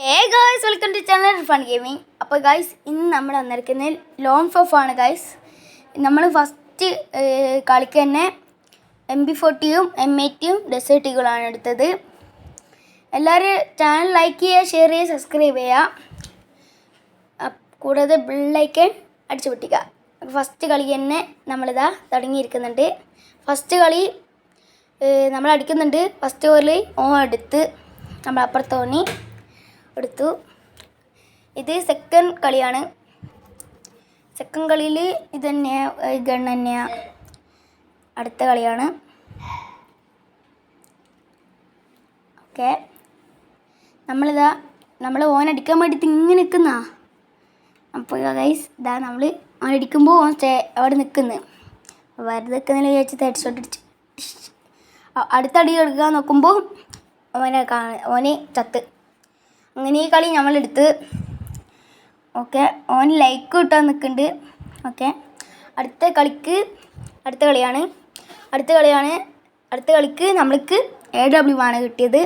Guys welcome to channel Fun Gaming. അപ്പോൾ guys ഇന്ന് നമ്മൾ വന്നിരിക്കുന്നത് ലോൺ ഫഫ് ആണ് ഗായ്സ്. നമ്മൾ ഫസ്റ്റ് കളിക്ക് തന്നെ MP40 M80 ഡെസേർട്ട് ഈഗിളാണ് എടുത്തത്. എല്ലാവരും ചാനൽ ലൈക്ക് ചെയ്യുക, ഷെയർ ചെയ്യുക, സബ്സ്ക്രൈബ് ചെയ്യുക, കൂടാതെ ബെല്ലൈക്കൺ അടിച്ചു പൊട്ടിക്കുക. ഫസ്റ്റ് കളി തന്നെ നമ്മളിതാ തുടങ്ങിയിരിക്കുന്നുണ്ട്. ഫസ്റ്റ് കളി നമ്മൾ അടിക്കുന്നുണ്ട്. ഫസ്റ്റ് ഓവറിൽ എടുത്ത് നമ്മൾ അപ്പുറത്തോണി എടുത്തു. ഇത് സെക്കൻഡ് കളിയാണ്. സെക്കൻഡ് കളിയിൽ ഇത് തന്നെയാണ്, ഗൺ തന്നെയാണ്. അടുത്ത കളിയാണ്. ഓക്കെ, നമ്മൾ ഓനടിക്കാൻ വേണ്ടിയിട്ട് ഇങ്ങനെ നിൽക്കുന്ന. അപ്പോൾ ഗൈസ് ഇതാ നമ്മൾ ഓനടിക്കുമ്പോൾ അവിടെ നിൽക്കുന്നത് വെറുതെ നിൽക്കുന്നതിൽ വിചാരിച്ച് ഹെഡ് ഷോട്ട് അടിച്ച് അടുത്ത അടി എടുക്കാൻ നോക്കുമ്പോൾ ഓനെ ചത്ത്. അങ്ങനെ ഈ കളി നമ്മളെടുത്ത്. ഓക്കെ, ഓൻ ലൈക്ക് കിട്ടാൻ നിൽക്കുന്നുണ്ട്. ഓക്കെ, അടുത്ത കളിയാണ്. അടുത്ത കളിക്ക് നമ്മൾക്ക് AW ആണ് കിട്ടിയത്.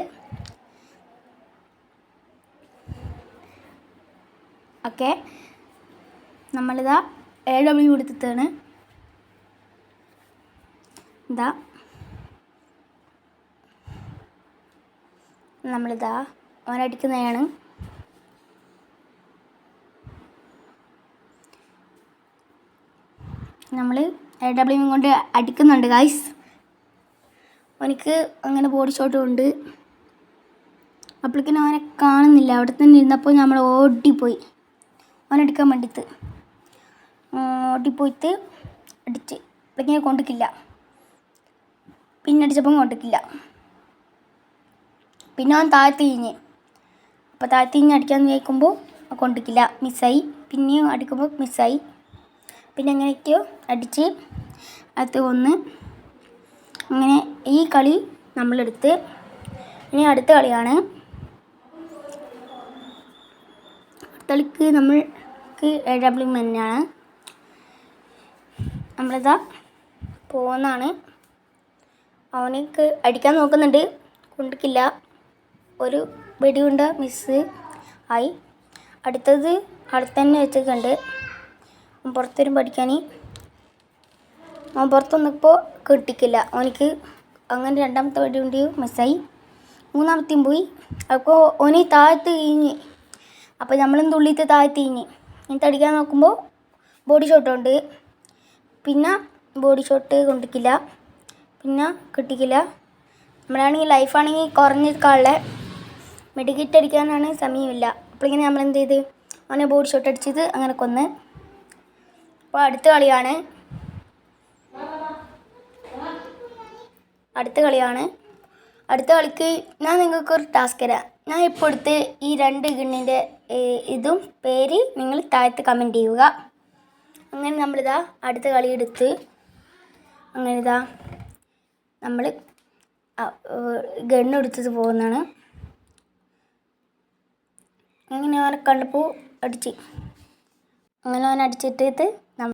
ഓക്കെ, നമ്മളിതാ AW കൊടുത്തിട്ടാണ്. നമ്മളിതാ ഓനടിക്കുന്നതാണ്. നമ്മൾ AW കൊണ്ട് അടിക്കുന്നുണ്ട് ഗൈസ്. ഓനിക്ക് അങ്ങനെ ബോഡി ഷോട്ടും ഉണ്ട്. അപ്പോഴേക്കും അവനെ കാണുന്നില്ല. അവിടെ തന്നെ ഇരുന്നപ്പോൾ നമ്മൾ ഓടിപ്പോയി ഓനടിക്കാൻ വേണ്ടിയിട്ട്. ഓടിപ്പോയിട്ട് അടിച്ച് അപ്പോഴേക്കും കൊണ്ടിക്കില്ല. പിന്നെ അടിച്ചപ്പം കൊണ്ടിക്കില്ല. പിന്നെ അവൻ താഴ്ത്തിഞ്ഞ്. അപ്പോൾ താഴ്ത്തിഞ്ഞ് അടിക്കാമെന്ന് ചോദിക്കുമ്പോൾ കൊണ്ടിക്കില്ല, മിസ്സായി. പിന്നെയും അടിക്കുമ്പോൾ മിസ്സായി. പിന്നെ എങ്ങനെയൊക്കെയോ അടിച്ച് അത് ഒന്ന്. അങ്ങനെ ഈ കളി നമ്മളെടുത്ത്. ഇനി അടുത്ത കളിയാണ്. അടുത്ത കളിക്ക് നമ്മൾക്ക് AW തന്നെയാണ്. നമ്മളിതാ പോകുന്നതാണ്. അവനക്ക് അടിക്കാൻ നോക്കുന്നുണ്ട്, കൊണ്ടിക്കില്ല. ഒരു വെടിയുണ്ട മിസ് ആയി. അടുത്തത് അടുത്ത് തന്നെ വെച്ചിട്ടുണ്ട്. പുറത്തുവരും പഠിക്കാൻ. അവൻ പുറത്ത് വന്നപ്പോൾ കിട്ടിക്കില്ല. അവനിക്ക് അങ്ങനെ രണ്ടാമത്തെ വെടിയുണ്ടയും മിസ്സായി. മൂന്നാമത്തെയും പോയി. അപ്പോൾ ഓന് താഴ്ത്ത് കഴിഞ്ഞ്. അപ്പോൾ നമ്മളും തുള്ളിയിട്ട് താഴ്ത്ത് കഴിഞ്ഞ്. എന്നിട്ട് അടിക്കാൻ നോക്കുമ്പോൾ ബോഡി ഷോട്ടുണ്ട്. പിന്നെ ബോഡി ഷോട്ട് കൊണ്ടിക്കില്ല. പിന്നെ കിട്ടിക്കില്ല. നമ്മളാണെങ്കിൽ ലൈഫാണെങ്കിൽ കുറഞ്ഞിട്ടുള്ള മെഡിക്കിറ്റ് അടിക്കാനാണ് സമയമില്ല. അപ്പോഴിങ്ങനെ നമ്മൾ എന്ത് ചെയ്ത് അവനെ ബോഡി ഷോട്ട് അടിച്ചത് അങ്ങനെ കൊന്ന്. അപ്പോൾ അടുത്ത കളിയാണ്. അടുത്ത കളിക്ക് ഞാൻ നിങ്ങൾക്കൊരു ടാസ്ക് തരാം. ഞാൻ ഇപ്പോൾ എടുത്ത് ഈ 2 ഗണ്ണിൻ്റെ ഇതും പേര് നിങ്ങൾ താഴത്ത് കമൻറ്റ് ചെയ്യുക. അങ്ങനെ നമ്മളിതാ അടുത്ത കളി എടുത്ത്. അങ്ങനെ ഇതാ നമ്മൾ ഗണ്ണെടുത്തത് പോകുന്നതാണ്. അങ്ങനെ അവനെ കണ്ടപ്പോൾ അടിച്ച്. അങ്ങനെ അവൻ അടിച്ചിട്ട്